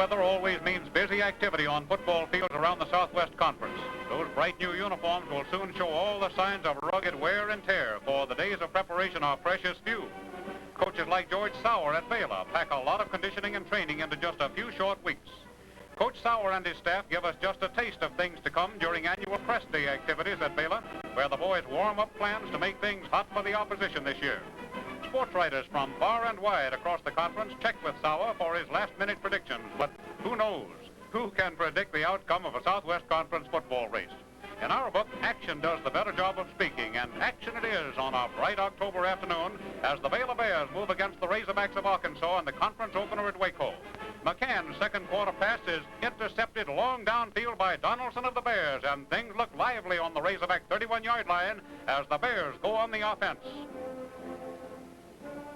weather always means busy activity on football fields around the Southwest Conference. Those bright new uniforms will soon show all the signs of rugged wear and tear, for the days of preparation are precious few. Coaches like George Sauer at Baylor pack a lot of conditioning and training into just a few short weeks. Coach Sauer and his staff give us just a taste of things to come during annual press day activities at Baylor, where the boys warm up plans to make things hot for the opposition this year. Sports writers from far and wide across the conference check with Sauer for his last-minute predictions, but who knows? Who can predict the outcome of a Southwest Conference football race? In our book, action does the better job of speaking, and action it is on a bright October afternoon as the Baylor Bears move against the Razorbacks of Arkansas in the conference opener at Waco. McCann's second quarter pass is intercepted long downfield by Donaldson of the Bears, and things look lively on the Razorback 31-yard line as the Bears go on the offense.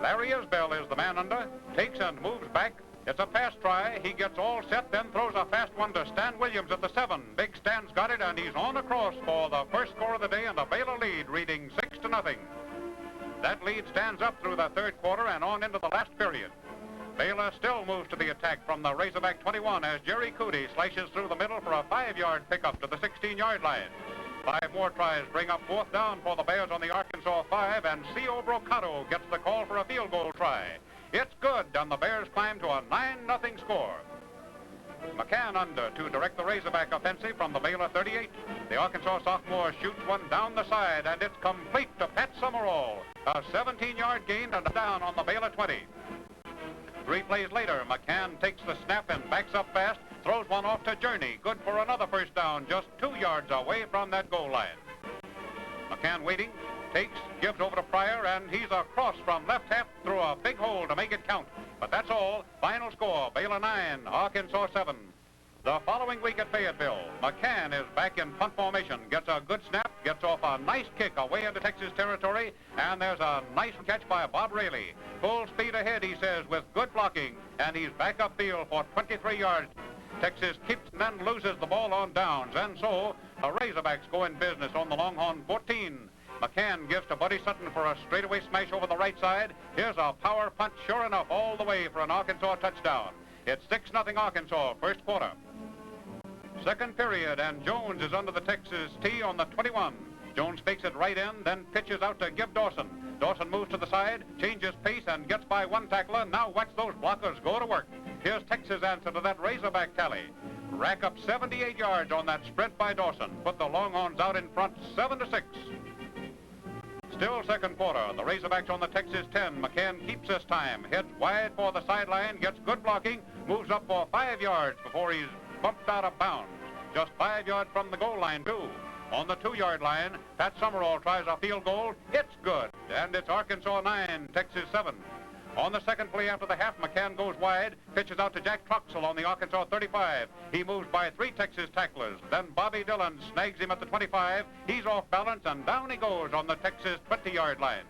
Larry Isbell is the man under, takes and moves back. It's a pass try. He gets all set, then throws a fast one to Stan Williams at the 7. Big Stan's got it, and he's on across for the first score of the day, and the Baylor lead, reading 6-0. That lead stands up through the third quarter and on into the last period. Baylor still moves to the attack from the Razorback 21 as Jerry Cootie slashes through the middle for a 5-yard pickup to the 16-yard line. 5 more tries bring up fourth down for the Bears on the Arkansas 5, and C.O. Brocato gets the call for a field goal try. It's good, and the Bears climb to a 9-0 score. McCann under to direct the Razorback offensive from the Baylor 38. The Arkansas sophomore shoots one down the side, and it's complete to Pat Summerall. A 17-yard gain and a down on the Baylor 20. 3 plays later, McCann takes the snap and backs up fast, throws one off to Journey, good for another first down, just 2 yards away from that goal line. McCann waiting, takes, gives over to Pryor, and he's across from left half through a big hole to make it count. But that's all. Final score, Baylor 9, Arkansas 7. The following week at Fayetteville, McCann is back in punt formation, gets a good snap, gets off a nice kick away into Texas territory, and there's a nice catch by Bob Raley. Full speed ahead, he says, with good blocking, and he's back upfield for 23 yards. Texas keeps and then loses the ball on downs, and so the Razorbacks go in business on the Longhorn 14. McCann gives to Buddy Sutton for a straightaway smash over the right side. Here's a power punch, sure enough, all the way for an Arkansas touchdown. It's 6-0 Arkansas, first quarter. Second period, and Jones is under the Texas tee on the 21. Jones fakes it right in, then pitches out to Gib Dawson. Dawson moves to the side, changes pace, and gets by one tackler. Now watch those blockers go to work. Here's Texas' answer to that Razorback tally. Rack up 78 yards on that sprint by Dawson. Put the Longhorns out in front, 7-6. Still second quarter. The Razorbacks on the Texas 10. McCann keeps this time. Heads wide for the sideline, gets good blocking, moves up for 5 yards before he's bumped out of bounds. Just 5 yards from the goal line, too. On the 2-yard line, Pat Summerall tries a field goal. It's good, and it's Arkansas 9, Texas 7. On the second play after the half, McCann goes wide, pitches out to Jack Troxell on the Arkansas 35. He moves by 3 Texas tacklers. Then Bobby Dillon snags him at the 25. He's off balance, and down he goes on the Texas 20-yard line.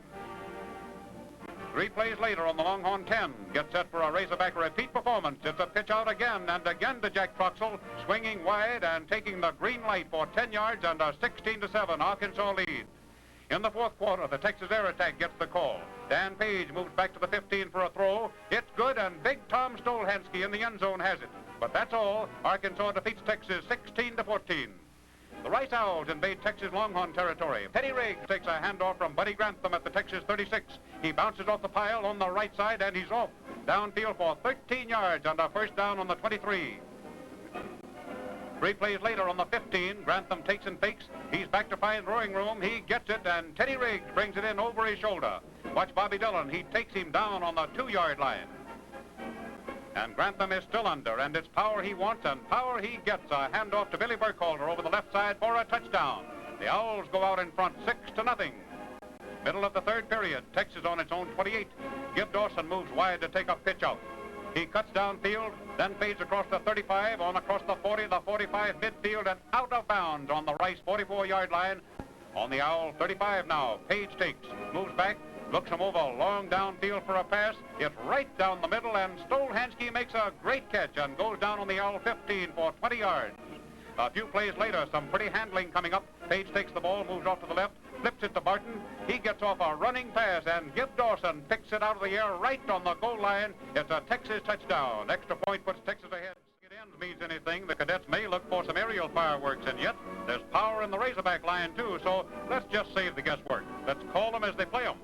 3 plays later on the Longhorn 10. Gets set for a Razorback repeat performance. It's a pitch out again and again to Jack Troxell, swinging wide and taking the green light for 10 yards and a 16-7 Arkansas lead. In the fourth quarter, the Texas air attack gets the call. Dan Page moves back to the 15 for a throw. It's good, and big Tom Stolhansky in the end zone has it. But that's all. Arkansas defeats Texas 16-14. The Rice Owls invade Texas Longhorn territory. Teddy Riggs takes a handoff from Buddy Grantham at the Texas 36. He bounces off the pile on the right side, and he's off. Downfield for 13 yards and a first down on the 23. 3 plays later on the 15, Grantham takes and fakes. He's back to find throwing room. He gets it, and Teddy Riggs brings it in over his shoulder. Watch Bobby Dillon. He takes him down on the 2-yard line. And Grantham is still under, and it's power he wants and power he gets. A handoff to Billy Burkhalter over the left side for a touchdown. The Owls go out in front 6-0. Middle of the third period, Texas on its own 28. Gib Dawson moves wide to take a pitch out. He cuts downfield, then fades across the 35, on across the 40, the 45 midfield, and out of bounds on the Rice 44-yard line. On the Owl 35 now, Page takes, moves back, looks him over long downfield for a pass. It's right down the middle, and Stolhansky makes a great catch and goes down on the Owl 15 for 20 yards. A few plays later, some pretty handling coming up. Page takes the ball, moves off to the left, flips it to Barton. He gets off a running pass, and Gib Dawson picks it out of the air right on the goal line. It's a Texas touchdown. Extra point puts Texas ahead. anything, the cadets may look for some aerial fireworks, and yet there's power in the Razorback line, too, so let's just save the guesswork. Let's call them as they play them.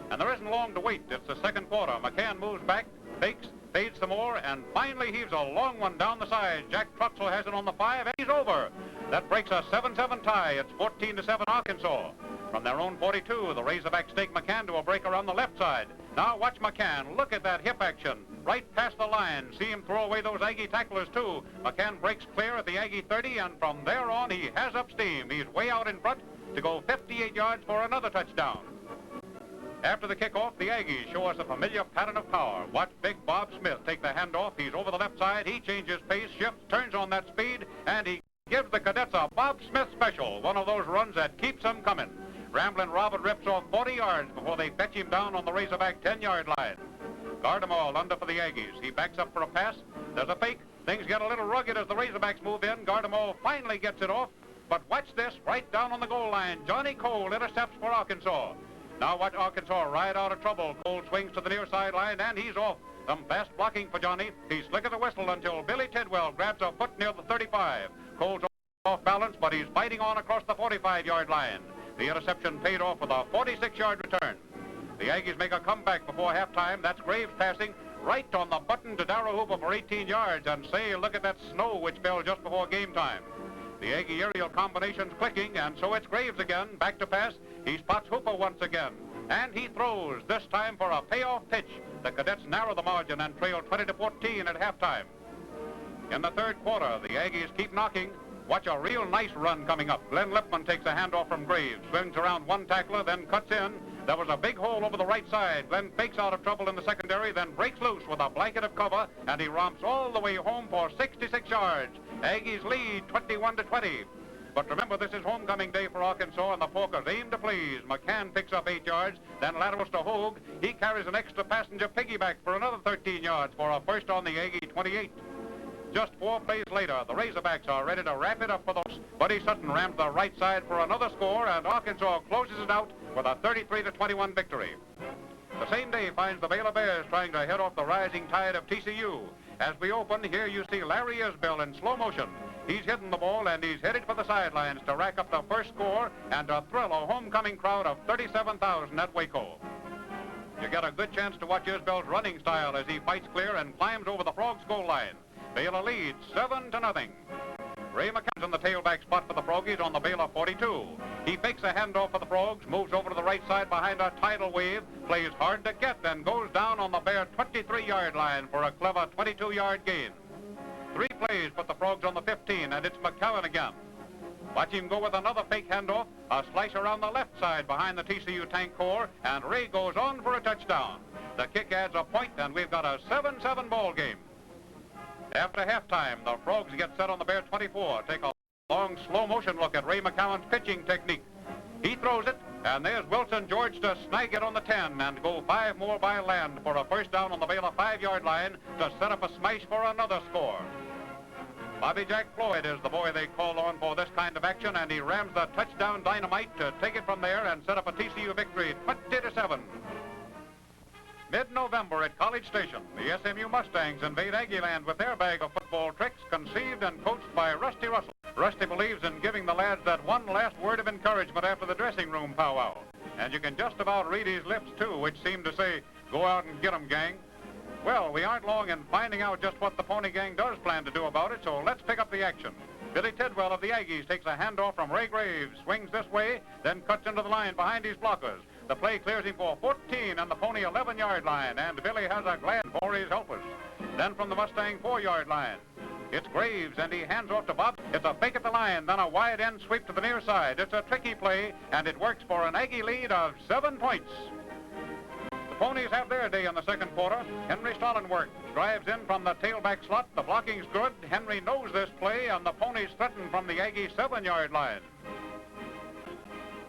And there isn't long to wait. It's the second quarter. McCann moves back, fakes, fades some more, and finally heaves a long one down the side. Jack Truxell has it on the 5, and he's over. That breaks a 7-7 tie. It's 14-7 Arkansas. From their own 42, the Razorbacks take McCann to a break around the left side. Now watch McCann. Look at that hip action. Right past the line. See him throw away those Aggie tacklers, too. McCann breaks clear at the Aggie 30, and from there on, he has up steam. He's way out in front to go 58 yards for another touchdown. After the kickoff, the Aggies show us a familiar pattern of power. Watch big Bob Smith take the handoff. He's over the left side. He changes pace, shifts, turns on that speed, and he gives the cadets a Bob Smith special, one of those runs that keeps them coming. Ramblin' Robert rips off 40 yards before they fetch him down on the Razorback 10-yard line. Gardemall under for the Aggies. He backs up for a pass. There's a fake. Things get a little rugged as the Razorbacks move in. Gardemall finally gets it off. But watch this, right down on the goal line. Johnny Cole intercepts for Arkansas. Now watch Arkansas ride out of trouble. Cole swings to the near sideline, and he's off. Some fast blocking for Johnny. He's slick as a whistle until Billy Tidwell grabs a foot near the 35. Cole's off balance, but he's fighting on across the 45-yard line. The interception paid off with a 46-yard return. The Aggies make a comeback before halftime. That's Graves passing right on the button to Darrell Hooper for 18 yards. And say, look at that snow which fell just before game time. The Aggie aerial combination's clicking, and so it's Graves again, back to pass. He spots Hooper once again, and he throws, this time for a payoff pitch. The cadets narrow the margin and trail 20-14 at halftime. In the third quarter, the Aggies keep knocking. Watch a real nice run coming up. Glenn Lipman takes a handoff from Graves, swings around one tackler, then cuts in. There was a big hole over the right side. Glenn fakes out of trouble in the secondary, then breaks loose with a blanket of cover, and he romps all the way home for 66 yards. Aggies lead 21-20. But remember, this is homecoming day for Arkansas, and the Porkers aim to please. McCann picks up 8 yards, then laterals to Hogue. He carries an extra passenger piggyback for another 13 yards for a first on the Aggie 28. Just 4 plays later, the Razorbacks are ready to wrap it up for those. Buddy Sutton rams the right side for another score, and Arkansas closes it out with a 33-21 victory. The same day finds the Baylor Bears trying to head off the rising tide of TCU. As we open, here you see Larry Isbell in slow motion. He's hidden the ball, and he's headed for the sidelines to rack up the first score and to thrill a homecoming crowd of 37,000 at Waco. You get a good chance to watch Isbell's running style as he fights clear and climbs over the Frogs' goal line. Baylor leads 7-0. Ray McCann's in the tailback spot for the Frogies on the Baylor 42. He fakes a handoff for the Frogs, moves over to the right side behind a tidal wave, plays hard to get, and goes down on the bare 23-yard line for a clever 22-yard gain. 3 plays put the Frogs on the 15, and it's McCallum again. Watch him go with another fake handoff, a slice around the left side behind the TCU tank core, and Ray goes on for a touchdown. The kick adds a point, and we've got a 7-7 ball game. After halftime, the Frogs get set on the bare 24. Take a long, slow-motion look at Ray McCallum's pitching technique. He throws it, and there's Wilson George to snag it on the 10 and go 5 more by land for a first down on the Baylor 5-yard line to set up a smash for another score. Bobby Jack Floyd is the boy they call on for this kind of action, and he rams the touchdown dynamite to take it from there and set up a TCU victory 20-7. Mid-November at College Station, the SMU Mustangs invade Aggieland with their bag of football tricks conceived and coached by Rusty Russell. Rusty believes in giving the lads that one last word of encouragement after the dressing room powwow. And you can just about read his lips, too, which seem to say, go out and get 'em, gang. Well, we aren't long in finding out just what the Pony Gang does plan to do about it, so let's pick up the action. Billy Tidwell of the Aggies takes a handoff from Ray Graves, swings this way, then cuts into the line behind his blockers. The play clears him for 14 on the Pony 11-yard line, and Billy has a glad for his helpers. Then from the Mustang 4-yard line, it's Graves, and he hands off to Bob. It's a fake at the line, then a wide end sweep to the near side. It's a tricky play, and it works for an Aggie lead of 7 points. The Ponies have their day in the second quarter. Henry Stollenwerk drives in from the tailback slot. The blocking's good. Henry knows this play, and the Ponies threaten from the Aggie 7-yard line.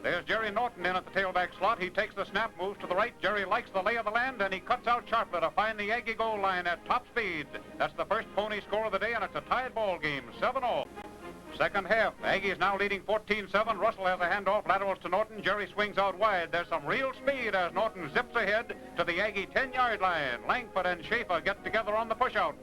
There's Jerry Norton in at the tailback slot. He takes the snap, moves to the right. Jerry likes the lay of the land, and he cuts out sharply to find the Aggie goal line at top speed. That's the first Pony score of the day, and it's a tied ball game, 7-all. Second half, Aggies now leading 14-7. Russell has a handoff, laterals to Norton. Jerry swings out wide. There's some real speed as Norton zips ahead to the Aggie 10-yard line. Langford and Schaefer get together on the push-out.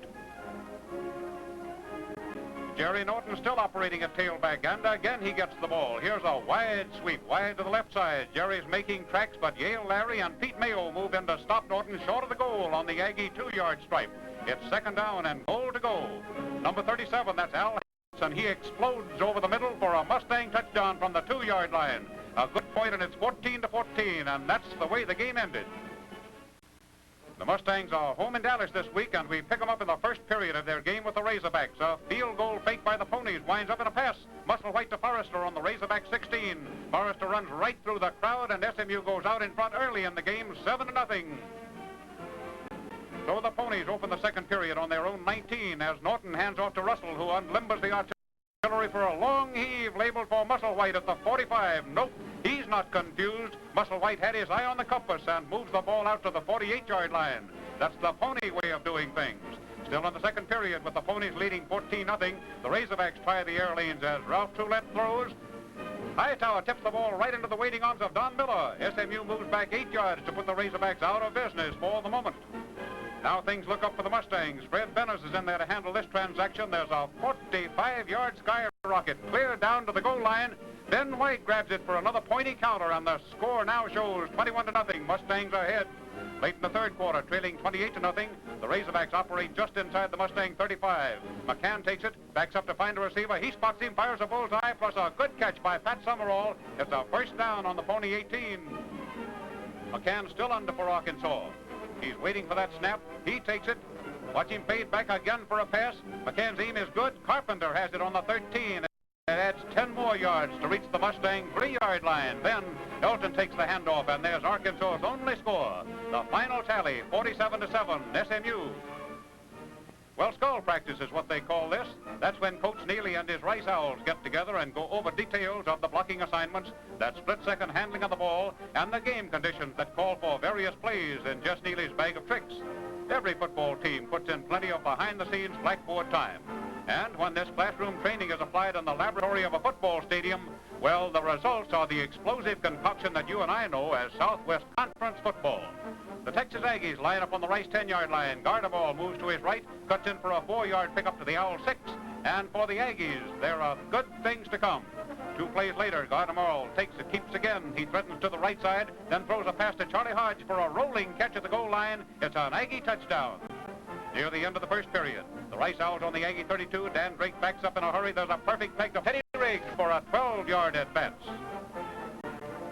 Jerry Norton still operating at tailback, and again he gets the ball. Here's a wide sweep, wide to the left side. Jerry's making tracks, but Yale Larry and Pete Mayo move in to stop Norton short of the goal on the Aggie 2-yard stripe. It's second down and goal to go. Number 37, that's Al Hanson. He explodes over the middle for a Mustang touchdown from the 2-yard line. A good point, and it's 14-14, and that's the way the game ended. The Mustangs are home in Dallas this week, and we pick them up in the first period of their game with the Razorbacks. A field goal fake by the Ponies winds up in a pass. Musselwhite to Forrester on the Razorback 16. Forrester runs right through the crowd, and SMU goes out in front early in the game, 7-0. So the Ponies open the second period on their own 19 as Norton hands off to Russell, who unlimbers the artillery for a long heave labeled for Musselwhite at the 45. Nope, he's not confused. Musselwhite had his eye on the compass and moves the ball out to the 48-yard line. That's the Pony way of doing things. Still in the second period with the Ponies leading 14-0, the Razorbacks try the air lanes as Ralph Toulette throws. Hightower tips the ball right into the waiting arms of Don Miller. SMU moves back 8 yards to put the Razorbacks out of business for the moment. Now things look up for the Mustangs. Fred Benners is in there to handle this transaction. There's a 45-yard skyrocket clear down to the goal line. Ben White grabs it for another pointy counter, and the score now shows 21-0. Mustangs ahead. Late in the third quarter, trailing 28-0. The Razorbacks operate just inside the Mustang 35. McCann takes it, backs up to find a receiver. He spots him, fires a bullseye, plus a good catch by Pat Summerall. It's a first down on the Pony 18. McCann still under for Arkansas. He's waiting for that snap. He takes it. Watch him fade back again for a pass. McCann's aim is good. Carpenter has it on the 13. It adds 10 more yards to reach the Mustang 3-yard line. Then Elton takes the handoff, and there's Arkansas's only score. The final tally, 47-7, SMU. Well, skull practice is what they call this. That's when Coach Neely and his Rice Owls get together and go over details of the blocking assignments, that split-second handling of the ball, and the game conditions that call for various plays in Jess Neely's bag of tricks. Every football team puts in plenty of behind-the-scenes blackboard time. And when this classroom training is applied in the laboratory of a football stadium, well, the results are the explosive concoction that you and I know as Southwest Conference football. The Texas Aggies line up on the Rice 10-yard line. Gardeball moves to his right, cuts in for a 4-yard pickup to the Owl 6. And for the Aggies, there are good things to come. 2 plays later, Gardeball takes it, keeps again. He threatens to the right side, then throws a pass to Charlie Hodge for a rolling catch at the goal line. It's an Aggie touchdown. Near the end of the first period, the Rice Owls on the Aggie 32. Dan Drake backs up in a hurry. There's a perfect peg to Teddy Riggs for a 12-yard advance.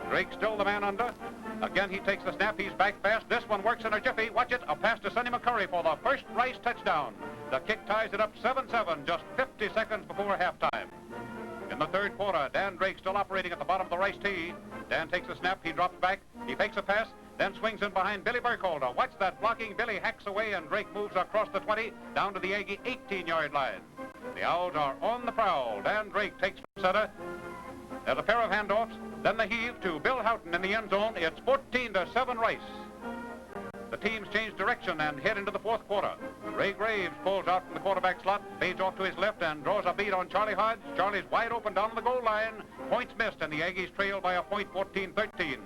Drake still the man under. Again, he takes the snap. He's back fast. This one works in a jiffy. Watch it. A pass to Sonny McCurry for the first Rice touchdown. The kick ties it up 7-7, just 50 seconds before halftime. In the third quarter, Dan Drake still operating at the bottom of the Rice tee. Dan takes the snap. He drops back. He fakes a pass, then swings in behind Billy Burkholder. Watch that blocking. Billy hacks away, and Drake moves across the 20 down to the Aggie 18-yard line. The Owls are on the prowl. Dan Drake takes from center. There's a pair of handoffs, then the heave to Bill Houghton in the end zone. It's 14-7 Rice. The teams change direction and head into the fourth quarter. Ray Graves pulls out from the quarterback slot, fades off to his left, and draws a beat on Charlie Hodge. Charlie's wide open down the goal line. Points missed, and the Aggies trail by a point, 14-13.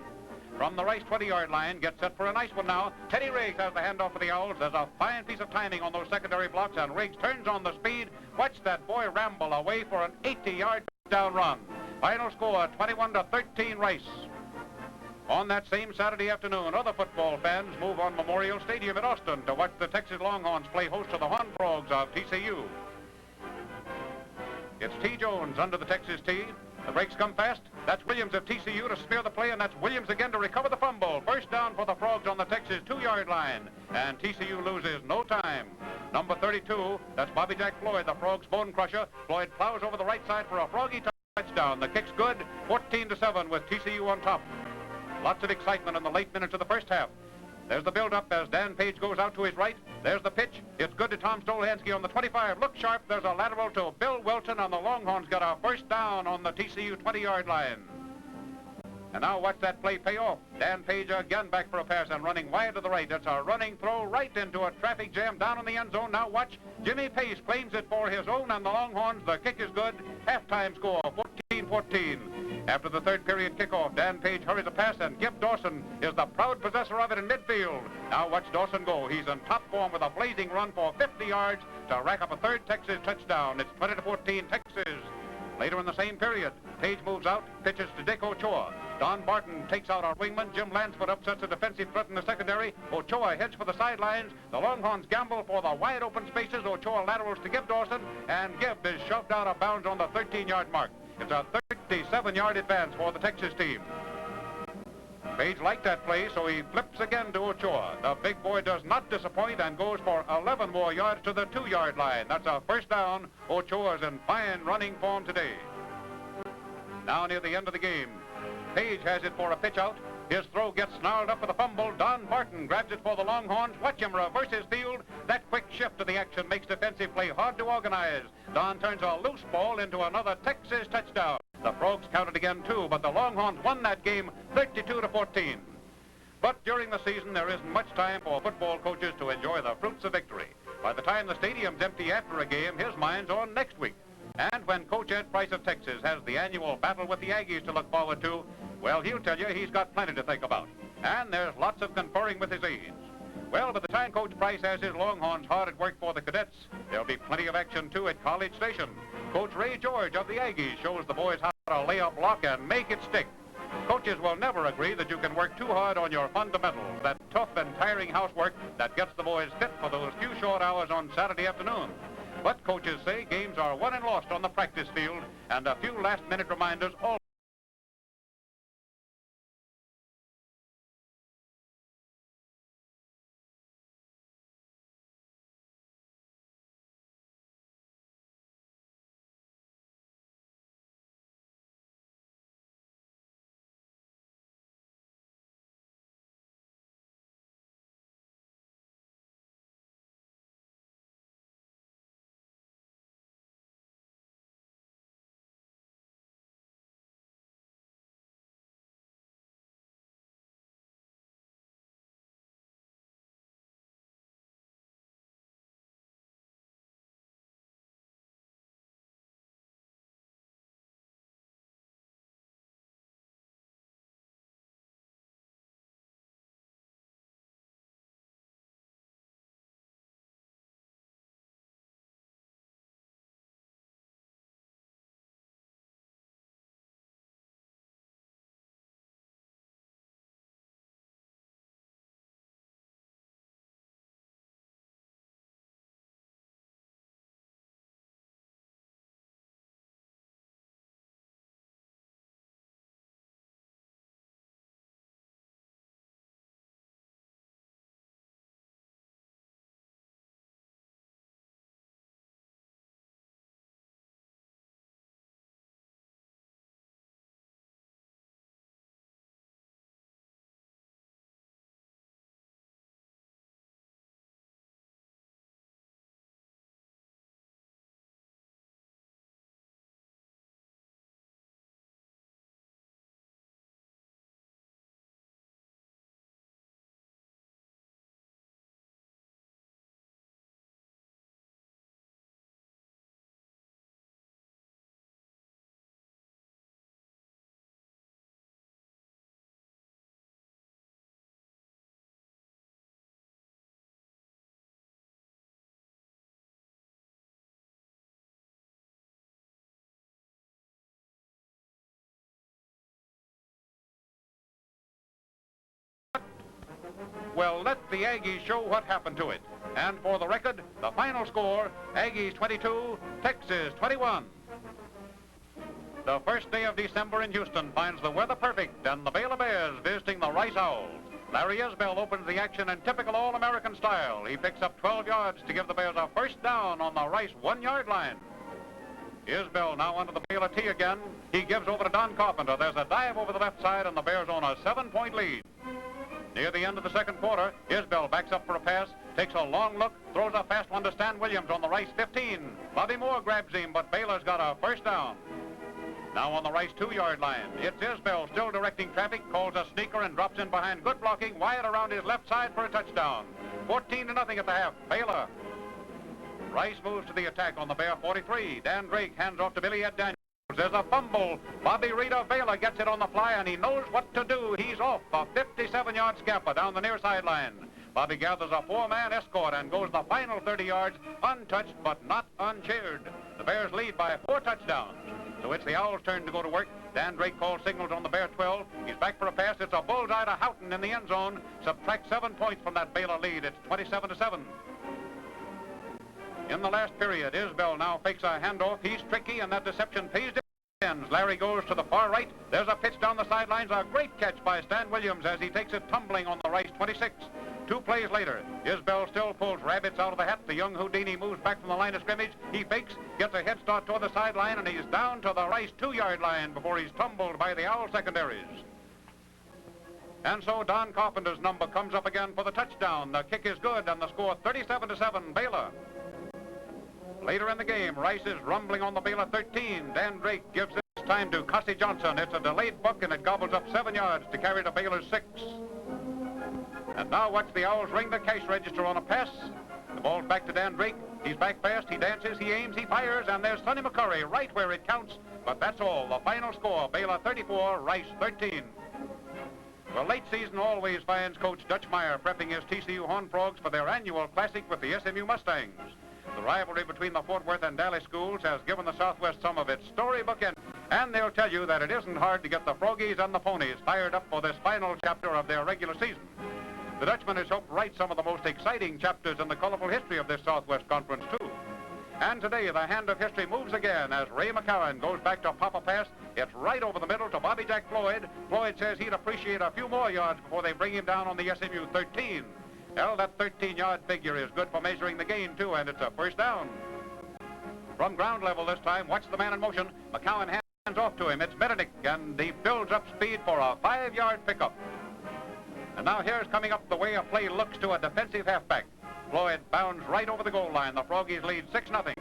From the Rice 20-yard line, gets set for a nice one now. Teddy Riggs has the handoff for the Owls. There's a fine piece of timing on those secondary blocks, and Riggs turns on the speed. Watch that boy ramble away for an 80-yard touchdown run. Final score, 21-13 Rice. On that same Saturday afternoon, other football fans move on Memorial Stadium in Austin to watch the Texas Longhorns play host to the Horned Frogs of TCU. It's T. Jones under the Texas tee. The breaks come fast. That's Williams of TCU to smear the play, and that's Williams again to recover the fumble. First down for the Frogs on the Texas 2-yard line, and TCU loses no time. Number 32, that's Bobby Jack Floyd, the Frogs' bone crusher. Floyd plows over the right side for a Froggy touchdown. The kick's good, 14-7 with TCU on top. Lots of excitement in the late minutes of the first half. There's the build-up as Dan Page goes out to his right. There's the pitch. It's good to Tom Stolhansky on the 25. Look sharp. There's a lateral to Bill Wilton, and the Longhorns got a first down on the TCU 20-yard line. And now watch that play pay off. Dan Page again back for a pass and running wide to the right. It's a running throw right into a traffic jam down in the end zone. Now watch. Jimmy Pace claims it for his own, and the Longhorns. The kick is good. Halftime score, 14-14. After the third period kickoff, Dan Page hurries a pass, and Gib Dawson is the proud possessor of it in midfield. Now watch Dawson go. He's in top form with a blazing run for 50 yards to rack up a third Texas touchdown. It's 20-14 Texas. Later in the same period, Page moves out, pitches to Dick Ochoa. Don Barton takes out our wingman. Jim Lansford upsets a defensive threat in the secondary. Ochoa heads for the sidelines. The Longhorns gamble for the wide open spaces. Ochoa laterals to Gib Dawson, and Gib is shoved out of bounds on the 13-yard mark. It's a 37-yard advance for the Texas team. Page liked that play, so he flips again to Ochoa. The big boy does not disappoint and goes for 11 more yards to the 2-yard line. That's a first down. Ochoa's in fine running form today. Now near the end of the game, Page has it for a pitch out. His throw gets snarled up with a fumble. Don Barton grabs it for the Longhorns. Watch him reverse his field. That quick shift to the action makes defensive play hard to organize. Don turns a loose ball into another Texas touchdown. The Frogs counted again too, but the Longhorns won that game 32-14. But during the season, there isn't much time for football coaches to enjoy the fruits of victory. By the time the stadium's empty after a game, his mind's on next week. And when Coach Ed Price of Texas has the annual battle with the Aggies to look forward to, well, he'll tell you he's got plenty to think about. And there's lots of conferring with his aides. Well, by the time Coach Price has his Longhorns hard at work for the cadets, there'll be plenty of action, too, at College Station. Coach Ray George of the Aggies shows the boys how to lay a block and make it stick. Coaches will never agree that you can work too hard on your fundamentals, that tough and tiring housework that gets the boys fit for those few short hours on Saturday afternoon. But coaches say games are won and lost on the practice field, and a few last-minute reminders all. Well, let the Aggies show what happened to it. And for the record, the final score, Aggies 22, Texas 21. The first day of December in Houston finds the weather perfect and the Baylor Bears visiting the Rice Owls. Larry Isbell opens the action in typical All-American style. He picks up 12 yards to give the Bears a first down on the Rice 1-yard line. Isbell now under the Baylor tee again. He gives over to Don Carpenter. There's a dive over the left side, and the Bears on a 7-point lead. Near the end of the second quarter, Isbell backs up for a pass, takes a long look, throws a fast one to Stan Williams on the Rice 15. Bobby Moore grabs him, but Baylor's got a first down. Now on the Rice 2-yard line, it's Isbell still directing traffic, calls a sneaker and drops in behind. Good blocking, wide around his left side for a touchdown. 14-0 at the half, Baylor. Rice moves to the attack on the Bear 43. Dan Drake hands off to Billy Ed Daniels. There's a fumble. Bobby Reed of Baylor gets it on the fly, and he knows what to do. He's off a 57-yard scamper down the near sideline. Bobby gathers a 4-man escort and goes the final 30 yards untouched but not uncheered. The Bears lead by 4 touchdowns. So it's the Owls' turn to go to work. Dan Drake calls signals on the Bear 12. He's back for a pass. It's a bullseye to Houghton in the end zone. Subtract 7 points from that Baylor lead. It's 27-7. In the last period, Isbell now fakes a handoff. He's tricky, and that deception pays dividends. Larry goes to the far right. There's a pitch down the sidelines. A great catch by Stan Williams as he takes it tumbling on the Rice 26. 2 plays later, Isbell still pulls rabbits out of the hat. The young Houdini moves back from the line of scrimmage. He fakes, gets a head start toward the sideline, and he's down to the Rice 2-yard line before he's tumbled by the Owl secondaries. And so Don Carpenter's number comes up again for the touchdown. The kick is good, and the score 37-7 Baylor. Later in the game, Rice is rumbling on the Baylor 13. Dan Drake gives this time to Cossie Johnson. It's a delayed buck, and it gobbles up 7 yards to carry to Baylor's 6. And now watch the Owls ring the cash register on a pass. The ball's back to Dan Drake. He's back fast. He dances, he aims, he fires, and there's Sonny McCurry right where it counts. But that's all. The final score, Baylor 34, Rice 13. The late season always finds Coach Dutch Meyer prepping his TCU Horned Frogs for their annual classic with the SMU Mustangs. The rivalry between the Fort Worth and Dallas schools has given the Southwest some of its storybook in, and they'll tell you that it isn't hard to get the Froggies and the Ponies fired up for this final chapter of their regular season. The Dutchman has helped write some of the most exciting chapters in the colorful history of this Southwest Conference, too. And today, the hand of history moves again as Ray McCowan goes back to pop a pass. It's right over the middle to Bobby Jack Floyd. Floyd says he'd appreciate a few more yards before they bring him down on the SMU 13. Well, that 13-yard figure is good for measuring the gain, too, and it's a first down. From ground level this time, watch the man in motion. McCowan hands off to him. It's Metternich, and he builds up speed for a 5-yard pickup. And now here's coming up the way a play looks to a defensive halfback. Floyd bounds right over the goal line. The Froggies lead 6-0.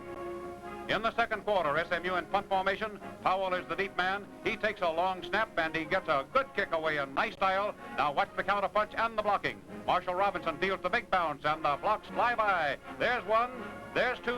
In the second quarter, SMU in punt formation. Powell is the deep man. He takes a long snap, and he gets a good kick away in nice style. Now watch the counter punch and the blocking. Marshall Robinson fields the big bounce, and the blocks fly by. There's 1, there's 2,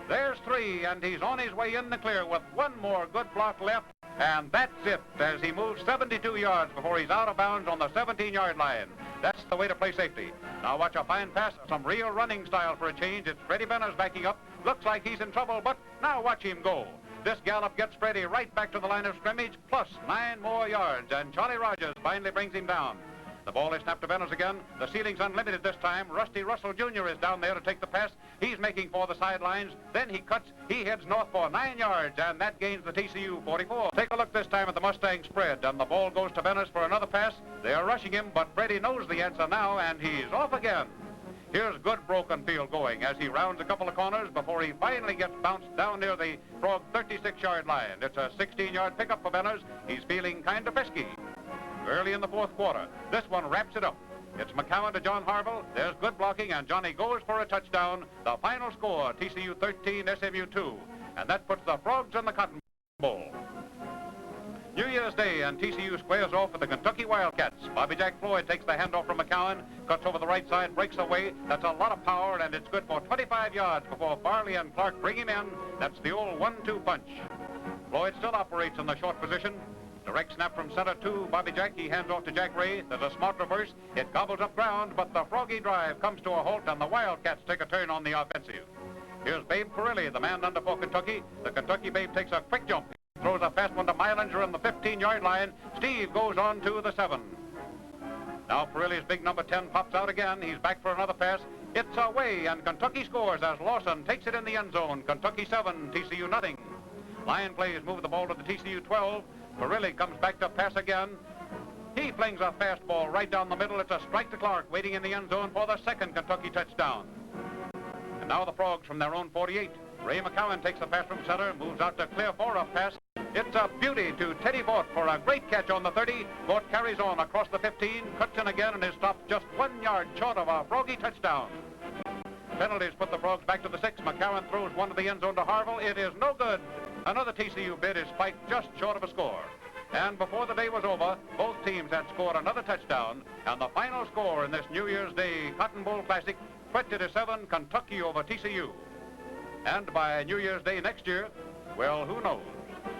there's 3, and he's on his way in the clear with 1 more good block left. And that's it, as he moves 72 yards before he's out of bounds on the 17-yard line. That's the way to play safety. Now watch a fine pass, some real running style for a change. It's Freddie Benner's backing up. Looks like he's in trouble, but now watch him go. This gallop gets Freddie right back to the line of scrimmage, plus 9 more yards, and Charlie Rogers finally brings him down. The ball is snapped to Benners again. The ceiling's unlimited this time. Rusty Russell Jr. is down there to take the pass. He's making for the sidelines. Then he cuts. He heads north for 9 yards, and that gains the TCU 44. Take a look this time at the Mustang spread, and the ball goes to Benners for another pass. They are rushing him, but Freddie knows the answer now, and he's off again. Here's good broken field going as he rounds a couple of corners before he finally gets bounced down near the Frog 36-yard line. It's a 16-yard pickup for Benners. He's feeling kind of frisky. Early in the fourth quarter, this one wraps it up. It's McCowan to John Harville. There's good blocking, and Johnny goes for a touchdown. The final score, TCU 13, SMU 2. And that puts the Frogs in the Cotton Bowl. New Year's Day, and TCU squares off with the Kentucky Wildcats. Bobby Jack Floyd takes the handoff from McCowan, cuts over the right side, breaks away. That's a lot of power, and it's good for 25 yards before Farley and Clark bring him in. That's the old 1-2 punch. Floyd still operates in the short position. Direct snap from center to Bobby Jack. He hands off to Jack Ray. There's a smart reverse. It gobbles up ground, but the Froggy drive comes to a halt, and the Wildcats take a turn on the offensive. Here's Babe Perilli, the man under for Kentucky. The Kentucky Babe takes a quick jump. Throws a fast one to Meilinger in the 15-yard line. Steve goes on to the 7. Now Perilli's big number 10 pops out again. He's back for another pass. It's away, and Kentucky scores as Lawson takes it in the end zone. Kentucky 7, TCU nothing. Line plays move the ball to the TCU 12. Perilli comes back to pass again. He flings a fastball right down the middle. It's a strike to Clark, waiting in the end zone for the second Kentucky touchdown. And now the Frogs from their own 48. Ray McCowan takes the pass from center, moves out to clear for a pass. It's a beauty to Teddy Vaught for a great catch on the 30. Vaught carries on across the 15, cuts in again, and is stopped just 1 yard short of a Froggy touchdown. Penalties put the Frogs back to the 6. McCowan throws one to the end zone to Harville. It is no good. Another TCU bid is spiked just short of a score. And before the day was over, both teams had scored another touchdown, and the final score in this New Year's Day Cotton Bowl Classic, 20-7, Kentucky over TCU. And by New Year's Day next year, well, who knows?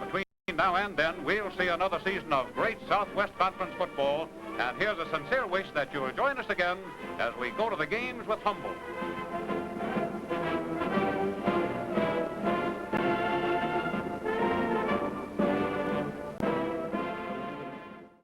Between between now and then, we'll see another season of great Southwest Conference football. And here's a sincere wish that you'll join us again as we go to the games with Humboldt.